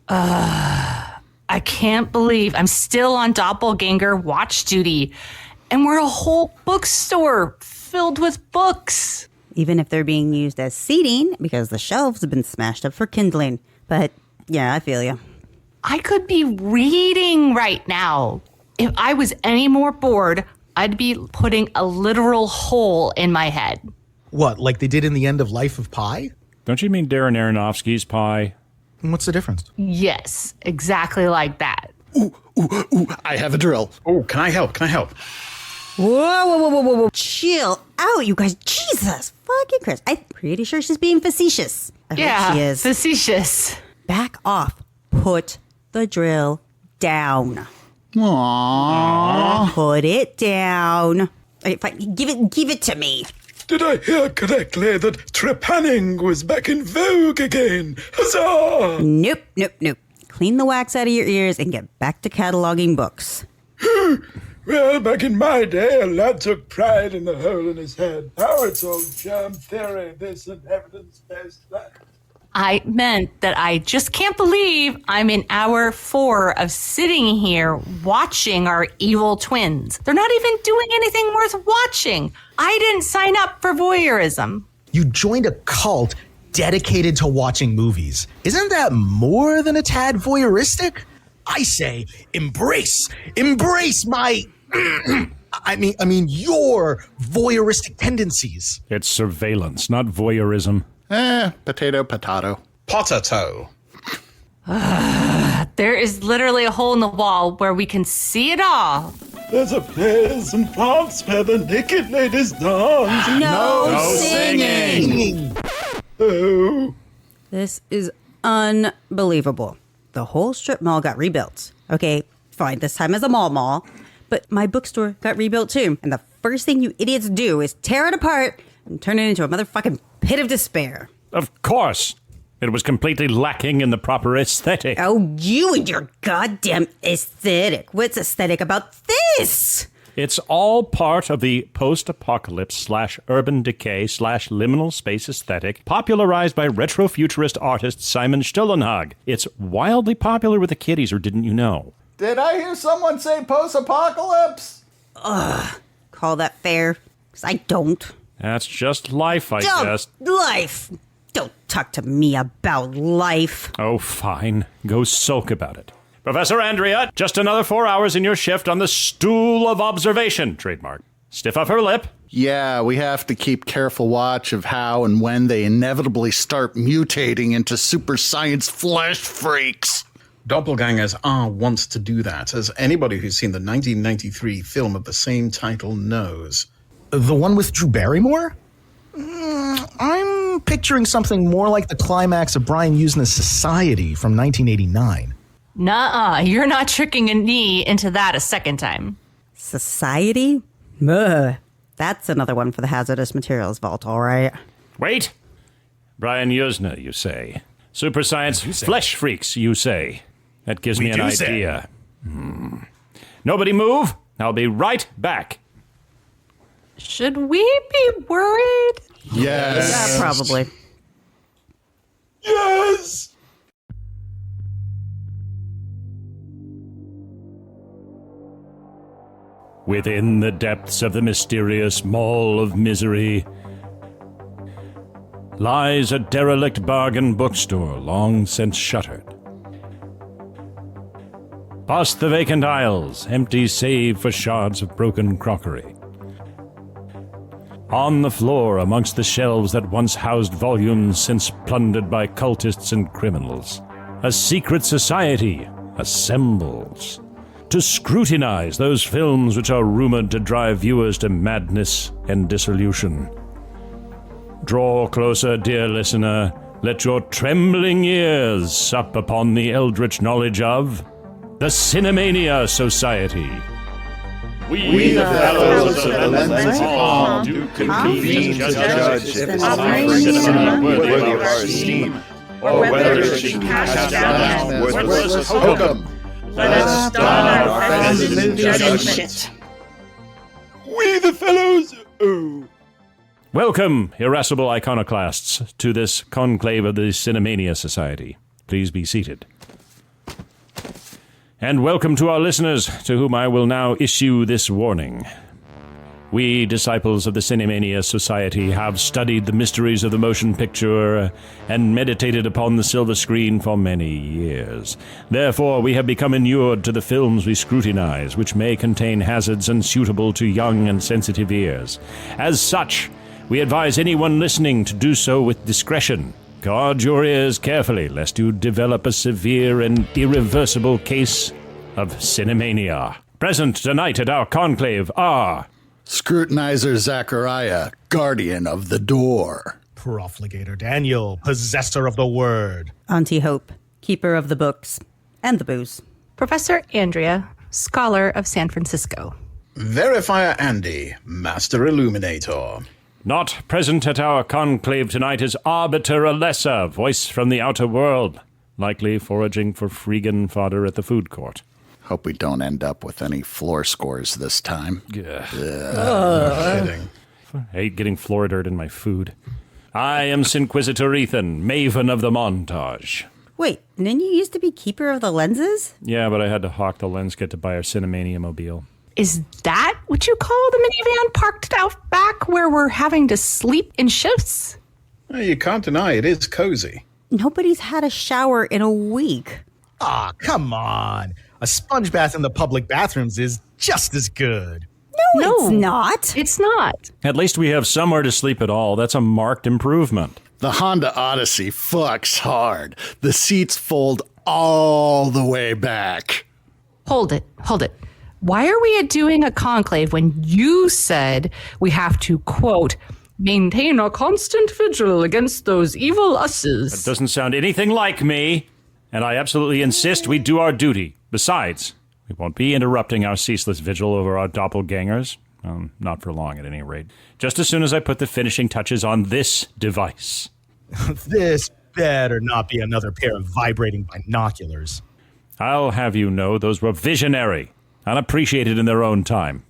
I can't believe I'm still on doppelganger watch duty. And we're a whole bookstore filled with books. Even if they're being used as seating because the shelves have been smashed up for kindling. But yeah, I feel you. I could be reading right now. If I was any more bored, I'd be putting a literal hole in my head. What, like they did in the end of Life of Pi? Don't you mean Darren Aronofsky's Pi? What's the difference? Yes, exactly like that. Ooh, I have a drill. Oh, can I help? Whoa. Chill out, you guys. Jesus fucking Christ. I'm pretty sure she's being facetious. I hope she is. Facetious. Back off. Put the drill down. Aww. Put it down. Okay, fine. Give it to me. Did I hear correctly that trepanning was back in vogue again? Huzzah! Nope. Clean the wax out of your ears and get back to cataloging books. Well, back in my day, a lad took pride in the hole in his head. Now it's all germ theory, this and evidence-based that. I meant that I just can't believe I'm in hour 4 of sitting here watching our evil twins. They're not even doing anything worth watching. I didn't sign up for voyeurism. You joined a cult dedicated to watching movies. Isn't that more than a tad voyeuristic? I say, embrace my, I mean, your voyeuristic tendencies. It's surveillance, not voyeurism. Potato. Potato. There is literally a hole in the wall where we can see it all. There's a place in France where the naked ladies dance. No singing. Oh. This is unbelievable. The whole strip mall got rebuilt. Okay, fine, this time as a mall. But my bookstore got rebuilt too. And the first thing you idiots do is tear it apart and turn it into a motherfucking pit of despair. Of course. It was completely lacking in the proper aesthetic. Oh, you and your goddamn aesthetic. What's aesthetic about this? It's all part of the post-apocalypse / urban decay / liminal space aesthetic popularized by retrofuturist artist Simon Stillenhag. It's wildly popular with the kiddies, or didn't you know? Did I hear someone say post-apocalypse? Call that fair? 'Cause I don't. That's just life, I guess. Life. Don't talk to me about life. Oh, fine. Go sulk about it. Professor Andrea, just another 4 hours in your shift on the stool of observation. Trademark. Stiff upper lip. Yeah, we have to keep careful watch of how and when they inevitably start mutating into super science flesh freaks. Doppelgangers are wont to do that, as anybody who's seen the 1993 film of the same title knows. The one with Drew Barrymore? I'm picturing something more like the climax of Brian Usna's Society from 1989. Nuh-uh, you're not tricking me into that a second time. Society? Ugh. That's another one for the hazardous materials vault, all right. Wait. Brian Usna, you say. Super science flesh freaks, you say. That gives me an idea. Nobody move. I'll be right back. Should we be worried? Yes. Yeah, probably. Yes! Within the depths of the mysterious Mall of Misery lies a derelict bargain bookstore long since shuttered. Past the vacant aisles, empty save for shards of broken crockery. On the floor amongst the shelves that once housed volumes since plundered by cultists and criminals, a secret society assembles to scrutinize those films which are rumored to drive viewers to madness and dissolution. Draw closer, dear listener. Let your trembling ears sup upon the eldritch knowledge of the Cinemania Society. We the fellows of the Lenses Hall do convene to judge if our cinema worthy of our esteem, or whether it should cast down worthless hokum. Let us start our friends' judgment. We the fellows... Oh. Welcome, irascible iconoclasts, to this conclave of the Cinemania Society. Please be seated. And welcome to our listeners, to whom I will now issue this warning. We, disciples of the Cinemania Society, have studied the mysteries of the motion picture and meditated upon the silver screen for many years. Therefore, we have become inured to the films we scrutinize, which may contain hazards unsuitable to young and sensitive ears. As such, we advise anyone listening to do so with discretion. Guard your ears carefully, lest you develop a severe and irreversible case of cinemania. Present tonight at our conclave are... Scrutinizer Zachariah, guardian of the door. Profligator Daniel, possessor of the word. Auntie Hope, keeper of the books and the booze. Professor Andrea, scholar of San Francisco. Verifier Andy, master illuminator. Not present at our conclave tonight is Arbiter Alessa, voice from the outer world, likely foraging for freegan fodder at the food court. Hope we don't end up with any floor scores this time. Kidding. I hate getting floor dirt in my food. I am Cinquisitor Ethan, maven of the montage. Wait, didn't you used to be keeper of the lenses? Yeah, but I had to hawk the lens kit to buy our Cinemania mobile. Is that what you call the minivan parked out back where we're having to sleep in shifts? Well, you can't deny it is cozy. Nobody's had a shower in a week. Ah, come on. A sponge bath in the public bathrooms is just as good. No, it's not. It's not. At least we have somewhere to sleep at all. That's a marked improvement. The Honda Odyssey fucks hard. The seats fold all the way back. Hold it. Why are we doing a conclave when you said we have to, quote, maintain a constant vigil against those evil usses? That doesn't sound anything like me, and I absolutely insist we do our duty. Besides, we won't be interrupting our ceaseless vigil over our doppelgangers. Not for long, at any rate. Just as soon as I put the finishing touches on this device. This better not be another pair of vibrating binoculars. I'll have you know those were visionary, unappreciated in their own time.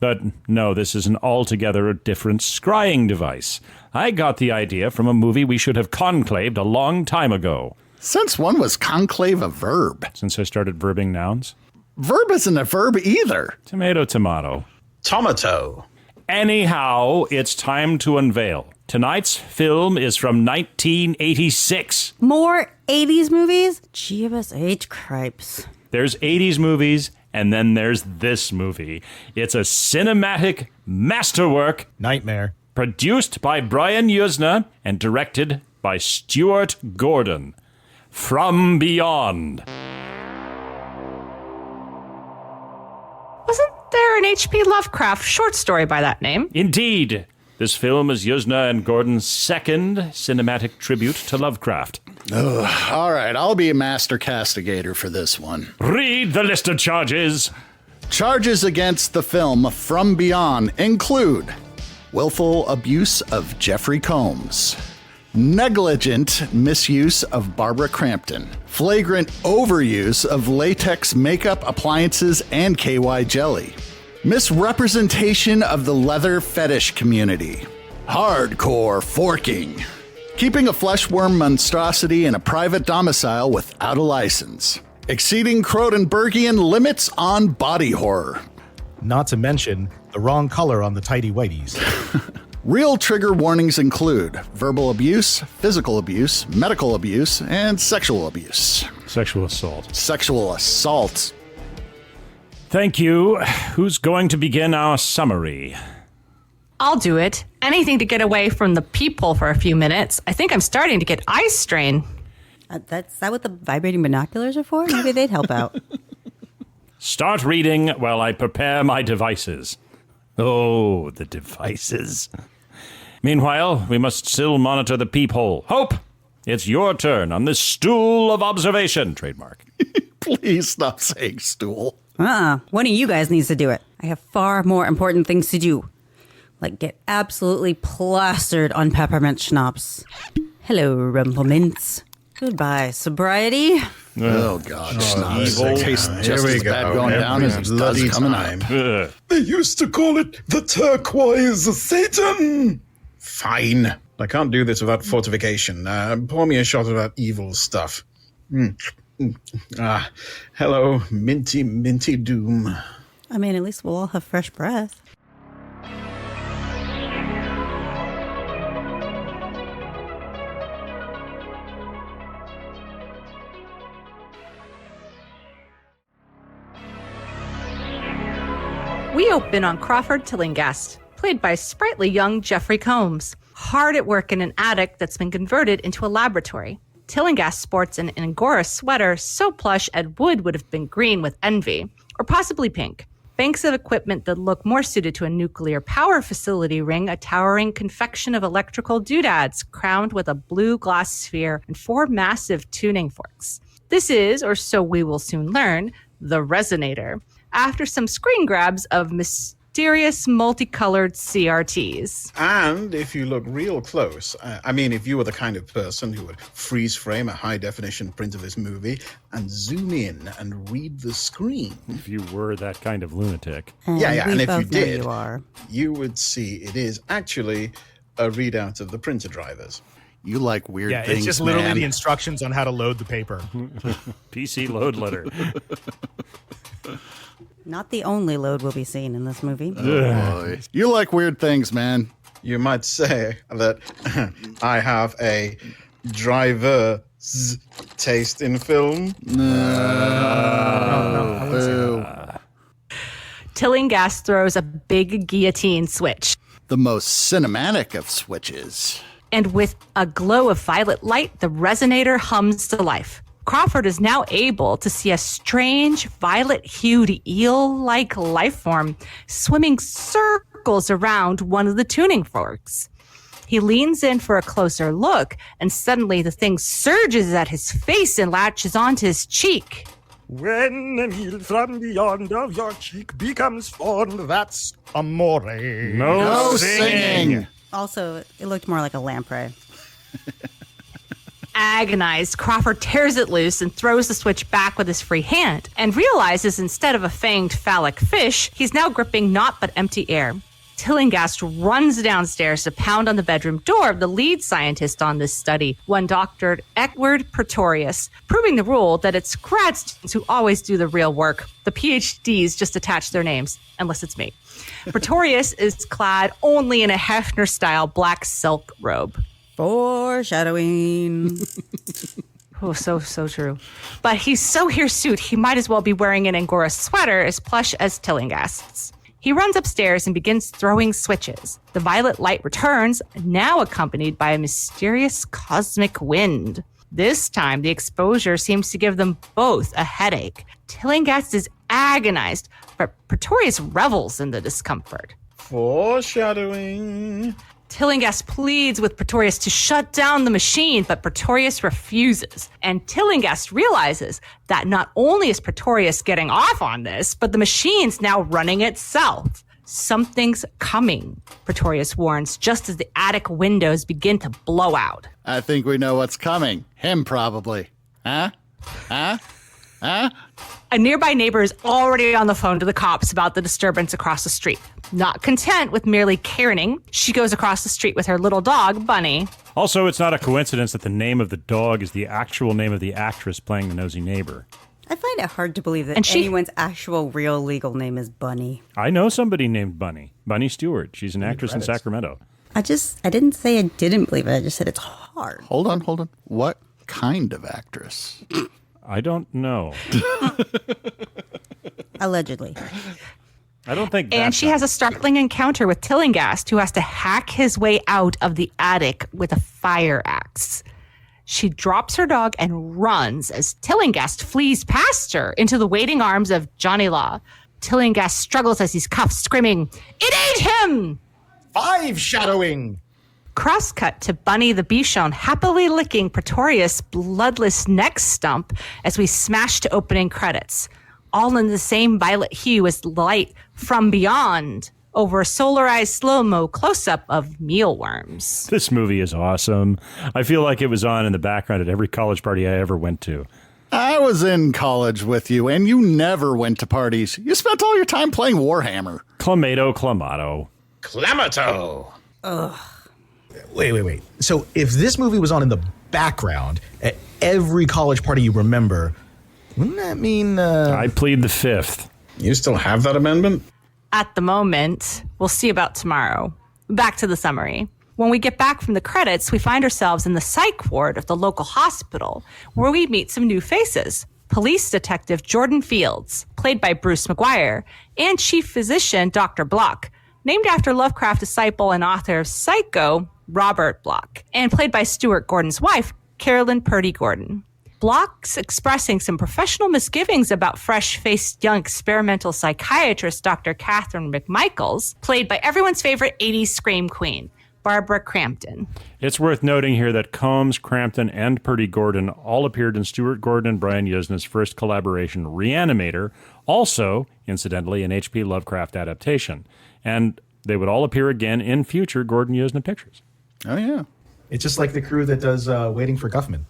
But no, this is an altogether different scrying device. I got the idea from a movie we should have conclaved a long time ago. Since when was conclave a verb? Since I started verbing nouns. Verb isn't a verb either. Tomato, tomato. Tomato. Anyhow, it's time to unveil. Tonight's film is from 1986. More 80s movies? Jeebus H. Cripes. There's 80s movies, and then there's this movie. It's a cinematic masterwork. Nightmare. Produced by Brian Yuzna and directed by Stuart Gordon. From Beyond. Wasn't there an H.P. Lovecraft short story by that name? Indeed. This film is Yuzna and Gordon's second cinematic tribute to Lovecraft. All right, I'll be a master castigator for this one. Read the list of charges. Charges against the film From Beyond include willful abuse of Jeffrey Combs, negligent misuse of Barbara Crampton, flagrant overuse of latex makeup appliances and KY jelly, misrepresentation of the leather fetish community, hardcore forking, keeping a fleshworm monstrosity in a private domicile without a license, exceeding Cronenbergian limits on body horror. Not to mention the wrong color on the tighty whities. Real trigger warnings include verbal abuse, physical abuse, medical abuse, and sexual abuse. Sexual assault. Sexual assault. Thank you. Who's going to begin our summary? I'll do it. Anything to get away from the peephole for a few minutes. I think I'm starting to get eye strain. That's that what the vibrating binoculars are for? Maybe they'd help out. Start reading while I prepare my devices. Oh, the devices. Meanwhile, we must still monitor the peephole. Hope, it's your turn on this stool of observation. Trademark. Please stop saying stool. One of you guys needs to do it. I have far more important things to do. Like get absolutely plastered on peppermint schnapps. Hello, Rumplemints. Goodbye, sobriety. Oh, God. Schnapps. evil. It tastes Here just we as bad go. going down as it Every does bloody coming time. up. They used to call it the turquoise Satan. Fine. I can't do this without fortification. Pour me a shot of that evil stuff. Hello, minty, minty doom. I mean, at least we'll all have fresh breath. We open on Crawford Tillinghast, played by sprightly young Jeffrey Combs, hard at work in an attic that's been converted into a laboratory. Tillinghast sports an Angora sweater so plush Ed Wood would have been green with envy, or possibly pink. Banks of equipment that look more suited to a nuclear power facility ring a towering confection of electrical doodads crowned with a blue glass sphere and 4 massive tuning forks. This is, or so we will soon learn, the Resonator, after some screen grabs of mysterious multicolored CRTs. And if you look real close, if you were the kind of person who would freeze frame a high definition print of this movie and zoom in and read the screen. If you were that kind of lunatic. And and if you did, you you would see it is actually a readout of the printer drivers. You like weird things, it's just literally man. the instructions on how to load the paper. PC load letter. Not the only load we'll be seeing in this movie. Boy. You like weird things, man. You might say that I have a driver's taste in film. Tillinghast throws a big guillotine switch. The most cinematic of switches. And with a glow of violet light, the Resonator hums to life. Crawford is now able to see a strange violet-hued eel-like life form swimming circles around one of the tuning forks. He leans in for a closer look, and suddenly the thing surges at his face and latches onto his cheek. When an eel from beyond of your cheek becomes fond, that's amore. No singing. Also, it looked more like a lamprey. Agonized, Crawford tears it loose and throws the switch back with his free hand, and realizes instead of a fanged phallic fish, he's now gripping naught but empty air. Tillinghast runs downstairs to pound on the bedroom door of the lead scientist on this study, one Dr. Edward Pretorius, proving the rule that it's grad students who always do the real work. The PhDs just attach their names, unless it's me. Pretorius is clad only in a Hefner-style black silk robe. Foreshadowing. Oh, so true. But he's so hirsute, he might as well be wearing an Angora sweater as plush as Tillinghast's. He runs upstairs and begins throwing switches. The violet light returns, now accompanied by a mysterious cosmic wind. This time, the exposure seems to give them both a headache. Tillinghast is agonized, but Pretorius revels in the discomfort. Foreshadowing. Tillinghast pleads with Pretorius to shut down the machine, but Pretorius refuses. And Tillinghast realizes that not only is Pretorius getting off on this, but the machine's now running itself. Something's coming, Pretorius warns, just as the attic windows begin to blow out. I think we know what's coming. Him, probably. Huh? A nearby neighbor is already on the phone to the cops about the disturbance across the street. Not content with merely caroning, she goes across the street with her little dog, Bunny. Also, it's not a coincidence that the name of the dog is the actual name of the actress playing the nosy neighbor. I find it hard to believe that anyone's actual real legal name is Bunny. I know somebody named Bunny. Bunny Stewart. She's an actress in Sacramento. I didn't say I didn't believe it. I just said it's hard. Hold on. What kind of actress? I don't know. Allegedly. I don't think And she has a startling encounter with Tillinghast, who has to hack his way out of the attic with a fire axe. She drops her dog and runs as Tillinghast flees past her into the waiting arms of Johnny Law. Tillinghast struggles as he's cuffed, screaming, "It ate him!" 5 shadowing. Crosscut to Bunny the Bichon happily licking Pretorius' bloodless neck stump as we smash to opening credits, all in the same violet hue as light from beyond over a solarized slow-mo close-up of mealworms. This movie is awesome. I feel like it was on in the background at every college party I ever went to. I was in college with you, and you never went to parties. You spent all your time playing Warhammer. Clamato. Clamato. Ugh. Wait. So if this movie was on in the background at every college party you remember, Wouldn't that mean... I plead the fifth. You still have that amendment? At the moment, we'll see about tomorrow. Back to the summary. When we get back from the credits, we find ourselves in the psych ward of the local hospital, where we meet some new faces. Police Detective Jordan Fields, played by Bruce McGuire, and Chief Physician Dr. Block, named after Lovecraft disciple and author of Psycho, Robert Block, and played by Stuart Gordon's wife, Carolyn Purdy Gordon. Block's expressing some professional misgivings about fresh-faced young experimental psychiatrist Dr. Catherine McMichaels, played by everyone's favorite 80s scream queen, Barbara Crampton. It's worth noting here that Combs, Crampton, and Purdy Gordon all appeared in Stuart Gordon and Brian Yuzna's first collaboration, Reanimator, also, incidentally, an H.P. Lovecraft adaptation. And they would all appear again in future Gordon Yuzna pictures. Oh, yeah. It's just like the crew that does Waiting for Guffman.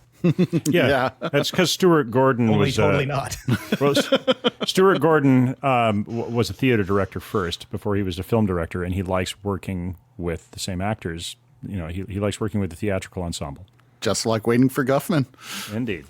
Yeah. That's because Stuart Gordon was... Totally not. Well, Stuart Gordon was a theater director first before he was a film director, and he likes working with the same actors. You know, he likes working with the theatrical ensemble. Just like Waiting for Guffman. Indeed.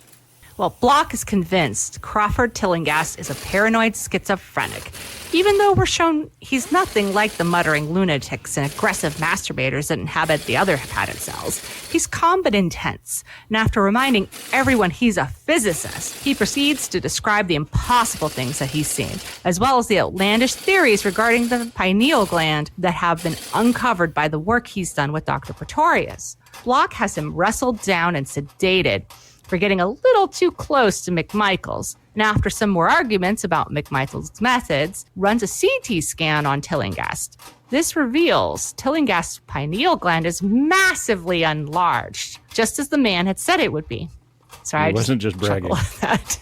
Well, Block is convinced Crawford Tillinghast is a paranoid schizophrenic, even though we're shown he's nothing like the muttering lunatics and aggressive masturbators that inhabit the other padded cells. He's calm but intense, and after reminding everyone he's a physicist, he proceeds to describe the impossible things that he's seen, as well as the outlandish theories regarding the pineal gland that have been uncovered by the work he's done with Dr. Pretorius. Block has him wrestled down and sedated for getting a little too close to McMichaels, and after some more arguments about McMichaels' methods, runs a CT scan on Tillinghast. This reveals Tillinghast's pineal gland is massively enlarged, just as the man had said it would be. Sorry, It wasn't just bragging. That.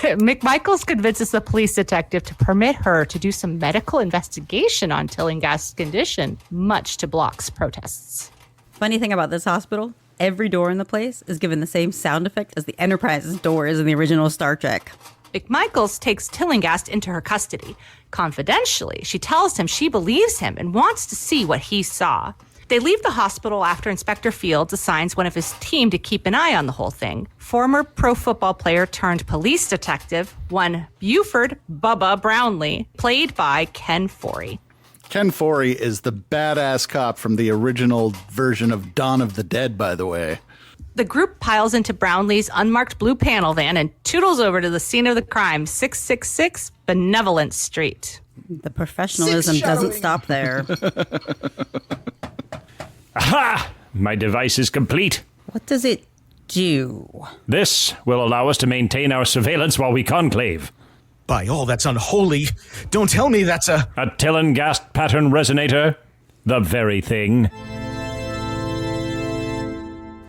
McMichaels convinces the police detective to permit her to do some medical investigation on Tillinghast's condition, much to Block's protests. Funny thing about this hospital, every door in the place is given the same sound effect as the Enterprise's doors in the original Star Trek. McMichaels takes Tillinghast into her custody. Confidentially, she tells him she believes him and wants to see what he saw. They leave the hospital after Inspector Fields assigns one of his team to keep an eye on the whole thing. Former pro football player turned police detective, one Buford Bubba Brownlee, played by Ken Foree. Ken Foree is the badass cop from the original version of Dawn of the Dead, by the way. The group piles into Brownlee's unmarked blue panel van and toodles over to the scene of the crime, 666 Benevolent Street. The professionalism doesn't stop there. Aha! My device is complete. What does it do? This will allow us to maintain our surveillance while we conclave. By all that's unholy, don't tell me that's a... A Tillinghast pattern resonator? The very thing.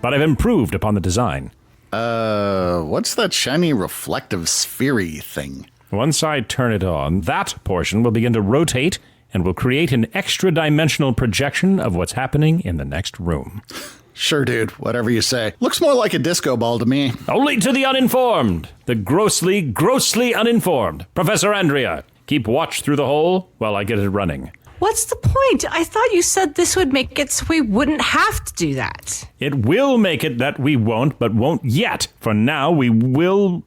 But I've improved upon the design. What's that shiny reflective sphere-y thing? Once I turn it on, that portion will begin to rotate and will create an extra-dimensional projection of what's happening in the next room. Sure, dude. Whatever you say. Looks more like a disco ball to me. Only to the uninformed. The grossly, grossly uninformed. Professor Andrea, keep watch through the hole while I get it running. What's the point? I thought you said this would make it so we wouldn't have to do that. It will make it that we won't, but won't yet. For now, we will,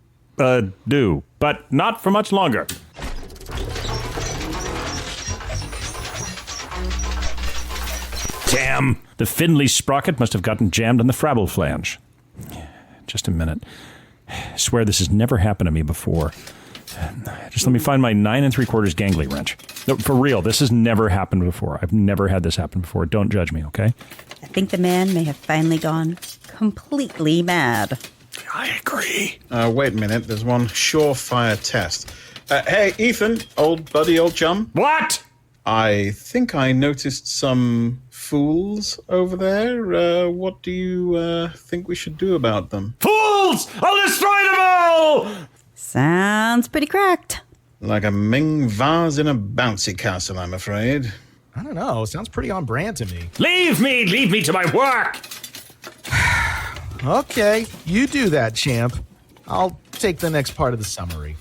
do. But not for much longer. Damn! The Finley sprocket must have gotten jammed on the Frabble flange. Just a minute. I swear this has never happened to me before. Just let me find my 9 3/4 gangly wrench. No, for real, this has never happened before. I've never had this happen before. Don't judge me, okay? I think the man may have finally gone completely mad. I agree. Wait a minute. There's one surefire test. Hey, Ethan, old buddy, old chum. What? I think I noticed some fools over there. What do you think we should do about them? Fools! I'll destroy them all! Sounds pretty cracked. Like a Ming vase in a bouncy castle, I'm afraid. I don't know. Sounds pretty on brand to me. Leave me to my work! Okay, you do that, champ. I'll take the next part of the summary.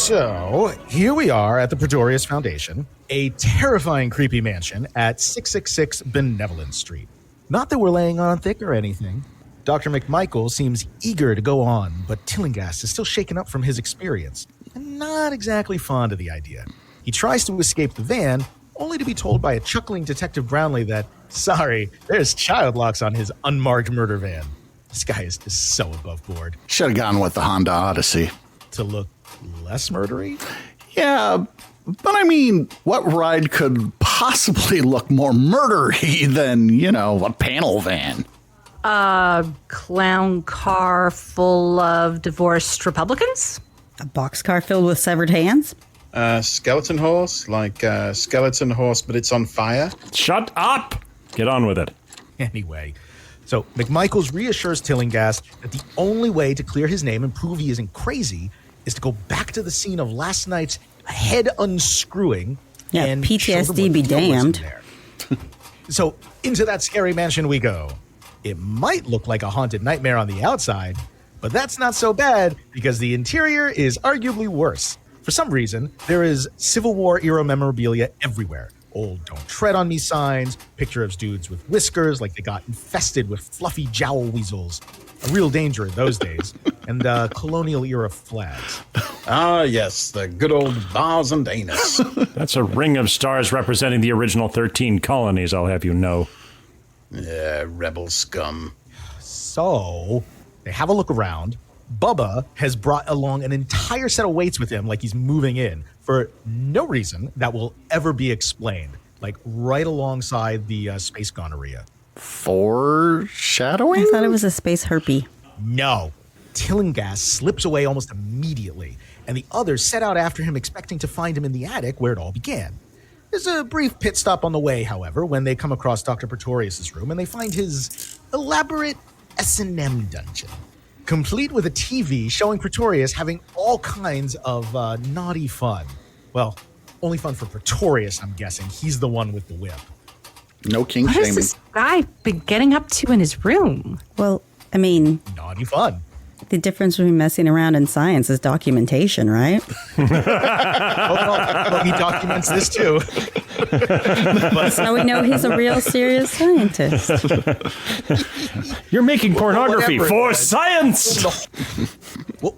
So, here we are at the Pretorius Foundation, a terrifying, creepy mansion at 666 Benevolent Street. Not that we're laying on thick or anything. Dr. McMichael seems eager to go on, but Tillinghast is still shaken up from his experience and not exactly fond of the idea. He tries to escape the van, only to be told by a chuckling Detective Brownlee that, sorry, there's child locks on his unmarked murder van. This guy is just so above board. Should have gone with the Honda Odyssey. To look less murdery? Yeah, but I mean, what ride could possibly look more murdery than, a panel van? Clown car full of divorced Republicans? A boxcar filled with severed hands? Skeleton horse, like skeleton horse, but it's on fire. Shut up! Get on with it. Anyway, so McMichaels reassures Tillinghast that the only way to clear his name and prove he isn't crazy is to go back to the scene of last night's head unscrewing. Yeah, and PTSD be damned. So into that scary mansion we go. It might look like a haunted nightmare on the outside, but that's not so bad because the interior is arguably worse. For some reason, there is Civil War era memorabilia everywhere. Old "Don't Tread on Me" signs, picture of dudes with whiskers like they got infested with fluffy jowl weasels. A real danger in those days. And colonial era flags. Ah, yes, the good old bars and anus. That's a ring of stars representing the original 13 colonies, I'll have you know. Yeah, rebel scum. So, they have a look around. Bubba has brought along an entire set of weights with him like he's moving in for no reason that will ever be explained. Like right alongside the space gonorrhea. Foreshadowing? I thought it was a space herpy. No. Tillinghast slips away almost immediately, and the others set out after him expecting to find him in the attic where it all began. There's a brief pit stop on the way, however, when they come across Dr. Pretorius' room and they find his elaborate S&M dungeon, complete with a TV showing Pretorius having all kinds of naughty fun. Well, only fun for Pretorius, I'm guessing. He's the one with the whip. No king What shaming. has this guy been getting up to in his room? Well, I mean, Naughty fun. the difference between messing around and science is documentation, right? Well, he documents this too. So we know he's a real serious scientist. You're making pornography whatever it for was. science!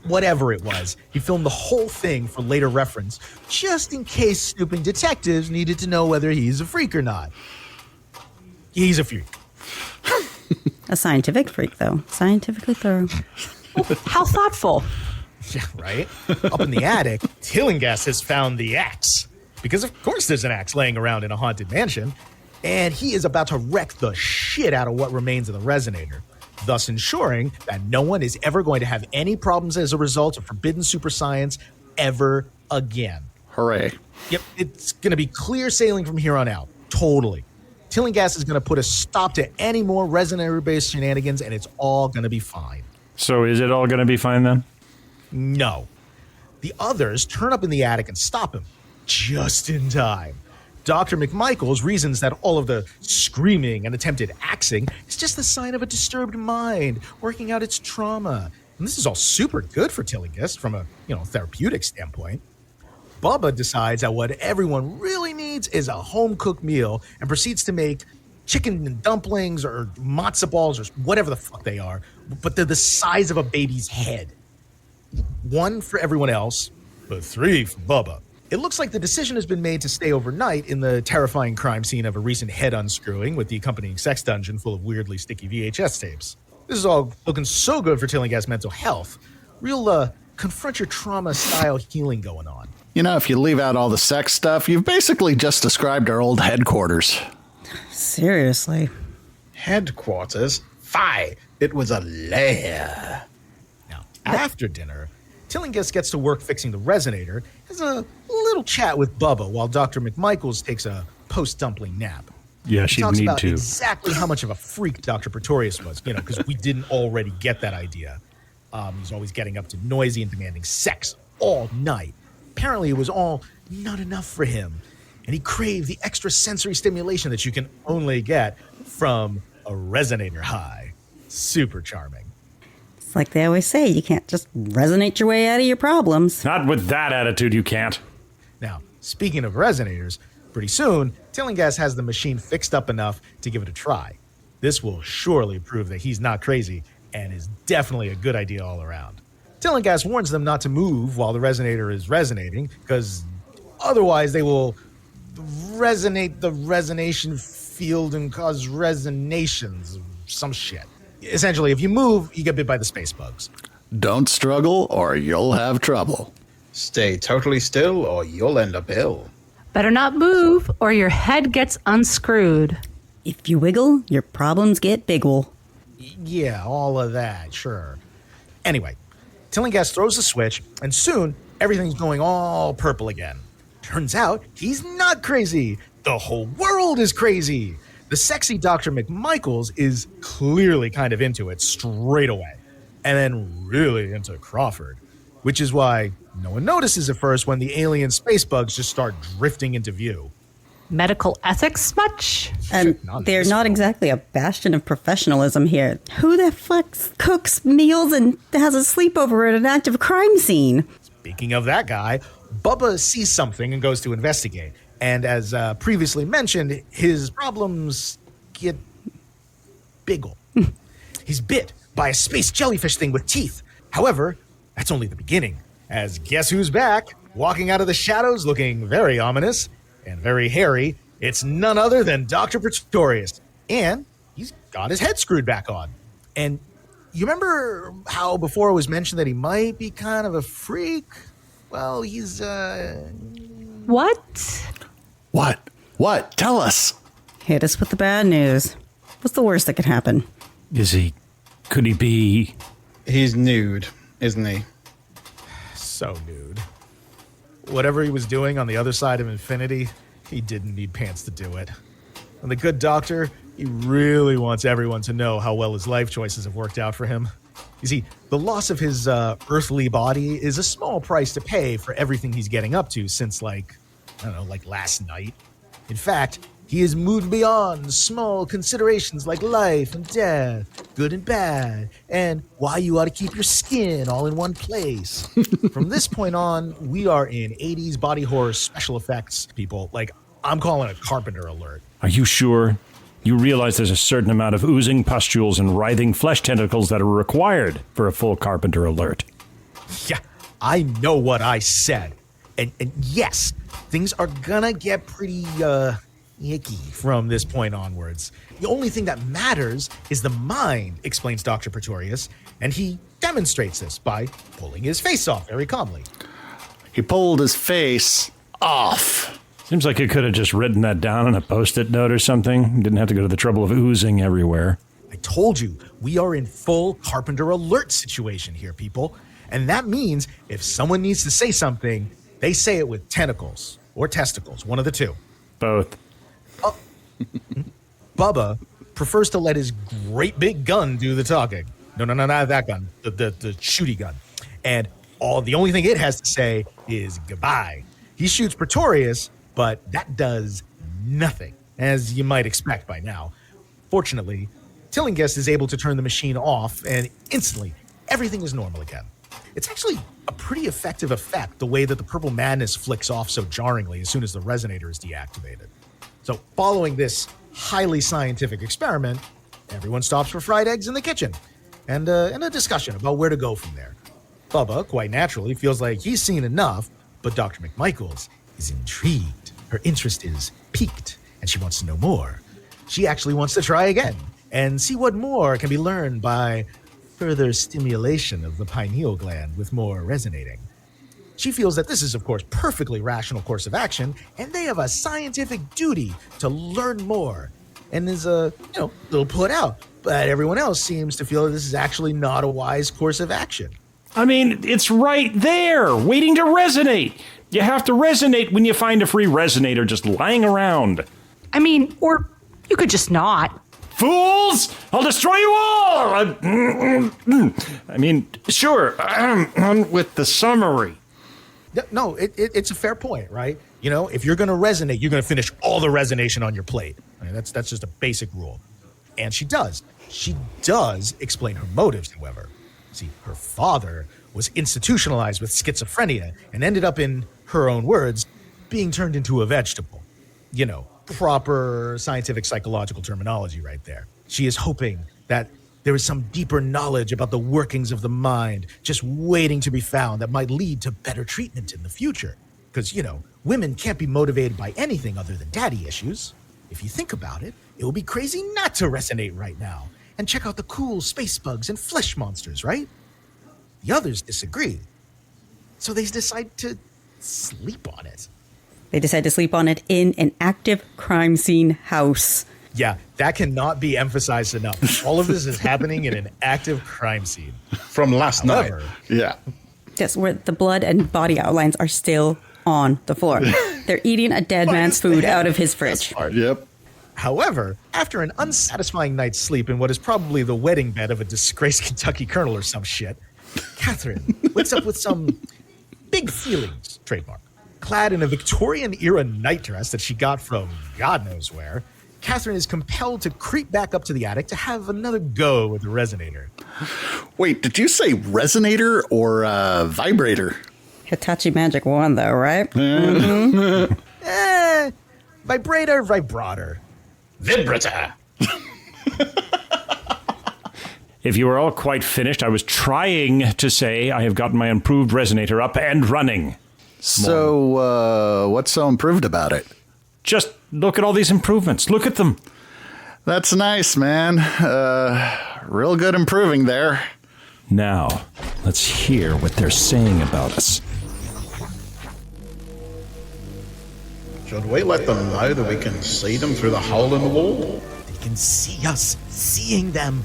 Whatever it was, he filmed the whole thing for later reference, just in case snooping detectives needed to know whether he's a freak or not. He's a freak. A scientific freak, though. Scientifically thorough. How thoughtful. Yeah, right? Up in the attic, Tillinghast has found the axe. Because of course there's an axe laying around in a haunted mansion. And he is about to wreck the shit out of what remains of the resonator, thus ensuring that no one is ever going to have any problems as a result of forbidden super science ever again. Hooray. Yep, it's going to be clear sailing from here on out. Totally. Tillinghast is going to put a stop to any more resonator-based shenanigans, and it's all going to be fine. So is it all going to be fine then? No. The others turn up in the attic and stop him, just in time. Dr. McMichaels reasons that all of the screaming and attempted axing is just the sign of a disturbed mind working out its trauma. And this is all super good for Tillinghast from a, therapeutic standpoint. Bubba decides that what everyone really needs is a home-cooked meal and proceeds to make chicken and dumplings or matzo balls or whatever the fuck they are, but they're the size of a baby's head. 1 for everyone else, but 3 for Bubba. It looks like the decision has been made to stay overnight in the terrifying crime scene of a recent head unscrewing with the accompanying sex dungeon full of weirdly sticky VHS tapes. This is all looking so good for Tillinghast's mental health. Real, confront your trauma style healing going on. If you leave out all the sex stuff, you've basically just described our old headquarters. Seriously. Headquarters? Fie! It was a lair. Now, after dinner, Tillinghast gets to work fixing the resonator, has a little chat with Bubba while Dr. McMichaels takes a post-dumpling nap. Yeah, He she'd talks need about to. exactly how much of a freak Dr. Pretorius was, because we didn't already get that idea. He's always getting up to noisy and demanding sex all night. Apparently, it was all not enough for him, and he craved the extra sensory stimulation that you can only get from a resonator high. Super charming. It's like they always say, you can't just resonate your way out of your problems. Not with that attitude, you can't. Now, speaking of resonators, pretty soon, Tillinghast has the machine fixed up enough to give it a try. This will surely prove that he's not crazy and is definitely a good idea all around. Tillinghast warns them not to move while the resonator is resonating, because otherwise they will resonate the resonation field and cause resonations, some shit. Essentially, if you move, you get bit by the space bugs. Don't struggle or you'll have trouble. Stay totally still or you'll end up ill. Better not move or your head gets unscrewed. If you wiggle, your problems get biggle. Yeah, all of that, sure. Anyway, Tillinghast throws the switch, and soon everything's going all purple again. Turns out he's not crazy. The whole world is crazy. The sexy Dr. McMichaels is clearly kind of into it straight away, and then really into Crawford, which is why no one notices at first when the alien space bugs just start drifting into view. Medical ethics much? And they're not exactly a bastion of professionalism here. Who the fuck cooks meals and has a sleepover at an active crime scene? Speaking of that guy, Bubba sees something and goes to investigate. And as previously mentioned, his problems get biggle. He's bit by a space jellyfish thing with teeth. However, that's only the beginning, as guess who's back? Walking out of the shadows looking very ominous and very hairy, it's none other than Dr. Pretorius. And he's got his head screwed back on. And you remember how before it was mentioned that he might be kind of a freak? Well, he's, What? What? Tell us. Hit us with the bad news. What's the worst that could happen? Could he be? He's nude, isn't he? so nude. Whatever he was doing on the other side of infinity, he didn't need pants to do it. And the good doctor, he really wants everyone to know how well his life choices have worked out for him. You see, the loss of his earthly body is a small price to pay for everything he's getting up to since, like last night. In fact, he has moved beyond small considerations like life and death, good and bad, and why you ought to keep your skin all in one place. From this point on, we are in 80s body horror special effects, people. Like, I'm calling it Carpenter alert. Are you sure? You realize there's a certain amount of oozing pustules and writhing flesh tentacles that are required for a full Carpenter alert. Yeah, I know what I said. And yes, things are gonna get pretty, icky from this point onwards. The only thing that matters is the mind, explains Dr. Pretorius, and he demonstrates this by pulling his face off very calmly. He pulled his face off. Seems like you could have just written that down on a Post-it note or something. You didn't have to go to the trouble of oozing everywhere. I told you, we are in full Carpenter alert situation here, people. And that means if someone needs to say something, they say it with tentacles or testicles, one of the two. Both. Bubba prefers to let his great big gun do the talking. No, not that gun. The shooty gun. And the only thing it has to say is goodbye. He shoots Pretorius, but that does nothing, as you might expect by now. Fortunately, Tillinghast is able to turn the machine off, and instantly, everything is normal again. It's actually a pretty effective effect, the way that the purple madness flicks off so jarringly as soon as the resonator is deactivated. So following this highly scientific experiment, everyone stops for fried eggs in the kitchen and a discussion about where to go from there. Bubba, quite naturally, feels like he's seen enough, but Dr. McMichaels is intrigued. Her interest is piqued, and she wants to know more. She actually wants to try again and see what more can be learned by further stimulation of the pineal gland with more resonating. She feels that this is, of course, perfectly rational course of action, and they have a scientific duty to learn more, and is a little put out. But everyone else seems to feel that this is actually not a wise course of action. I mean, it's right there, waiting to resonate. You have to resonate when you find a free resonator just lying around. I mean, or you could just not. Fools! I'll destroy you all! I mean, sure, on with the summary. No, it's a fair point, right? You know, if you're going to resonate, you're going to finish all the resonation on your plate. I mean, that's just a basic rule. And she does. She does explain her motives, however. See, her father was institutionalized with schizophrenia and ended up, in her own words, being turned into a vegetable. You know, proper scientific psychological terminology right there. She is hoping that there is some deeper knowledge about the workings of the mind just waiting to be found that might lead to better treatment in the future. Because, you know, women can't be motivated by anything other than daddy issues. If you think about it, it would be crazy not to resonate right now and check out the cool space bugs and flesh monsters, right? The others disagree. So they decide to sleep on it. They decide to sleep on it in an active crime scene house. Yeah, that cannot be emphasized enough. All of this is happening in an active crime scene. From last night. Yeah. Yes, where the blood and body outlines are still on the floor. They're eating a dead man's food out of his fridge. Yep. However, after an unsatisfying night's sleep in what is probably the wedding bed of a disgraced Kentucky colonel or some shit, Catherine wakes up with some big feelings, trademark. Clad in a Victorian-era nightdress that she got from God knows where, Catherine is compelled to creep back up to the attic to have another go with the resonator. Wait, did you say resonator or vibrator? Hitachi Magic Wand, though, right? Vibrator, vibrator. Vibrator. If you were all quite finished, I was trying to say I have gotten my improved resonator up and running. So, what's so improved about it? Just look at all these improvements. Look at them. That's nice, man. Real good improving there. Now, let's hear what they're saying about us. Should we let them know that we can see them through the hole in the wall? They can see us seeing them.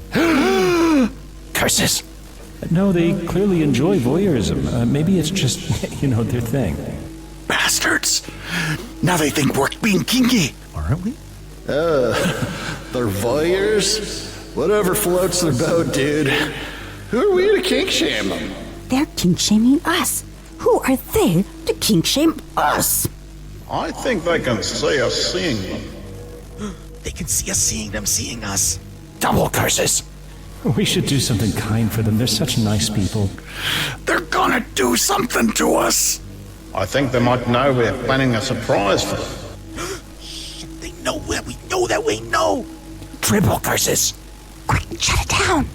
Curses! No, they clearly enjoy voyeurism. Maybe it's just, their thing. Bastards! Now they think we're being kinky. Aren't we? They're voyeurs? Whatever floats their boat, dude. Who are we to kink shame them? They're kink shaming us. Who are they to kink shame us? I think they can see us seeing them. They can see us seeing them seeing us. Double curses! We should do something kind for them. They're such nice people. They're gonna do something to us. I think they might know we're planning a surprise for them. They know where we know that we know. Triple curses! Quick, shut it down.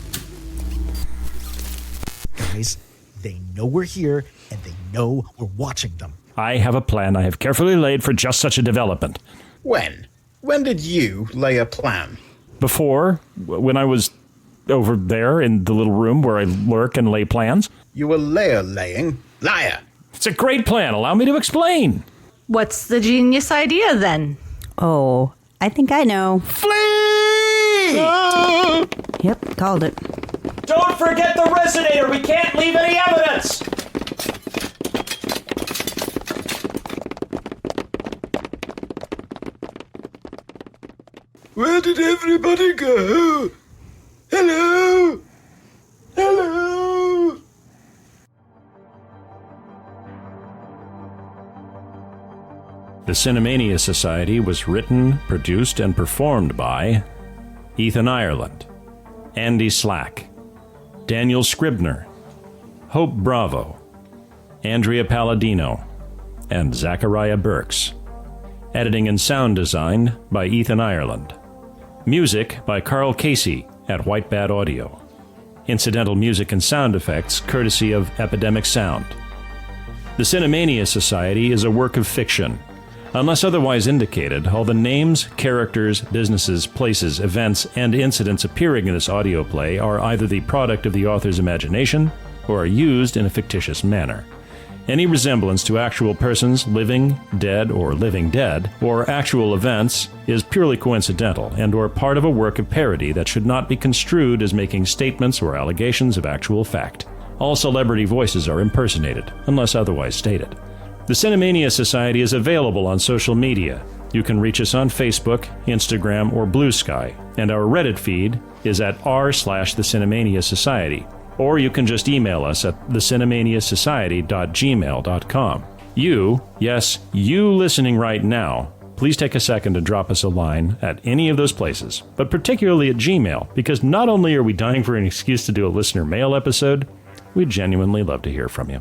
Guys, they know we're here and they know we're watching them. I have a plan I have carefully laid for just such a development. When? When did you lay a plan? Before, when I was over there in the little room where I lurk and lay plans. You were laying? Liar! It's a great plan. Allow me to explain. What's the genius idea then? Oh, I think I know. Flee! Yep, called it. Don't forget the resonator. We can't leave any evidence. Where did everybody go? Hello? Hello? The Cinemania Society was written, produced, and performed by Ethan Ireland, Andy Slack, Daniel Scribner, Hope Bravo, Andrea Palladino, and Zachariah Burks. Editing and sound design by Ethan Ireland. Music by Carl Casey at Whitebat Audio. Incidental music and sound effects courtesy of Epidemic Sound. The Cinemania Society is a work of fiction. Unless otherwise indicated, all the names, characters, businesses, places, events, and incidents appearing in this audio play are either the product of the author's imagination or are used in a fictitious manner. Any resemblance to actual persons, living, dead, or living dead, or actual events is purely coincidental and or part of a work of parody that should not be construed as making statements or allegations of actual fact. All celebrity voices are impersonated, unless otherwise stated. The Cinemania Society is available on social media. You can reach us on Facebook, Instagram, or Blue Sky, and our Reddit feed is at r/The Cinemania Society. Or you can just email us at thecinemaniasociety.gmail.com. You, yes, you listening right now, please please take a second to drop us a line at any of those places, but particularly at Gmail, because not only are we dying for an excuse to do a listener mail episode, we'd genuinely love to hear from you.